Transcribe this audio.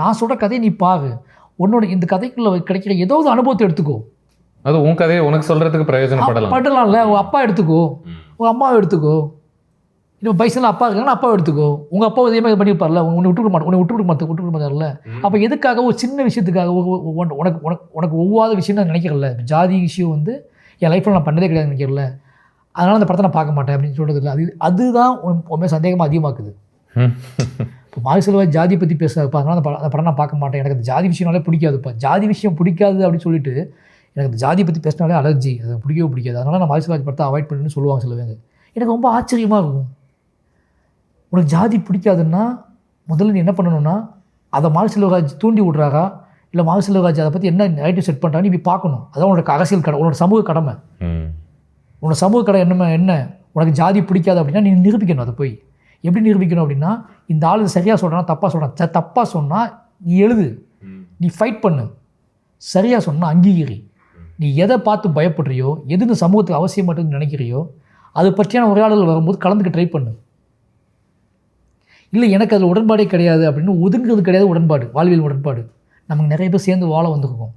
நான் சொல்கிற கதையை நீ பாரு, உன்னோட இந்த கதைக்குள்ளே கிடைக்கிற ஏதோ ஒரு அனுபவத்தை எடுத்துக்கோ. அது உன் கதையை உனக்கு சொல்கிறதுக்கு படலாம்ல. உங்கள் அப்பா எடுத்துக்கோ, உங்கள் அம்மாவை எடுத்துக்கோ. இன்னும் பைசனில் அப்பா இருக்காங்கன்னா அப்பாவை எடுத்துக்கோ. உங்கள் அப்பாவை இதே மாதிரி பண்ணியிருப்பார்ல, உன்னை விட்டு கொடுக்க மாட்டார்ல. அப்போ எதுக்காக ஒரு சின்ன விஷயத்துக்காக உனக்கு ஒவ்வாத விஷயம் நான் நினைக்கிறல. ஜாதி விஷயம் வந்து என் லைஃப்பில் நான் பண்ணதே கிடையாது நினைக்கிறல. அதனால் அந்த படத்தை நான் பார்க்க மாட்டேன் அப்படின்னு சொல்கிறது இல்லை. அதுதான் உண்மை சந்தேகமாக அதிகமாக்குது. இப்போ மாரிசெல்வராஜ் ஜாதி பற்றி பேசுகிறப்ப அதனால் அந்த படம் நான் பார்க்க மாட்டேன், எனக்கு அந்த ஜாதி விஷயம்னாலே பிடிக்காதுப்பா. ஜாதி விஷயம் பிடிக்காது அப்படின்னு சொல்லிட்டு எனக்கு அந்த ஜாதி பற்றி பேசினாலே அலர்ஜி, அது பிடிக்கவே பிடிக்காது. அதனால் நான் மாரிசெல்வராஜ் படத்தை அவாய்ட் பண்ணுன்னு சொல்லுவாங்க சில பேர். எனக்கு ரொம்ப ஆச்சரியமாக இருக்கும். உனக்கு ஜாதி பிடிக்காதுன்னா முதல்ல நீ என்ன பண்ணணும்னா, அதை மாரிசெல்வராஜ் தூண்டி விட்றாரா, இல்லை மாரிசெல்வராஜ் அதை பற்றி என்ன நைட்டிவ் செட் பண்ணுறான்னு நீ பார்க்கணும். அதான் உனக்கு அரசியல் கடமை, உன்னோட சமூக கடமை. உன்னோட சமூக கடமை என்ன, உனக்கு ஜாதி பிடிக்காது அப்படின்னா நீ நிரூபிக்கணும். அதை போய் எப்படி நிரூபிக்கணும் அப்படின்னா, இந்த ஆள் சரியாக சொல்கிறான் தப்பாக சொல்கிறான். தப்பாக சொன்னால் நீ எழுது, நீ ஃபைட் பண்ணு. சரியாக சொன்னால் அங்கீகரி. நீ எதை பார்த்து பயப்படுறியோ, எது இந்த சமூகத்துக்கு அவசியம் மட்டும் நினைக்கிறியோ, அது பற்றியான உரையாடல் வரும்போது கலந்துக்க ட்ரை பண்ணு. இல்லை எனக்கு அதில் உடன்பாடே கிடையாது அப்படின்னு ஒதுங்கிறது கிடையாது. உடன்பாடு, வாழ்வியல் உடன்பாடு. நமக்கு நிறைய பேர் சேர்ந்து வாழ வந்துருக்கோம்.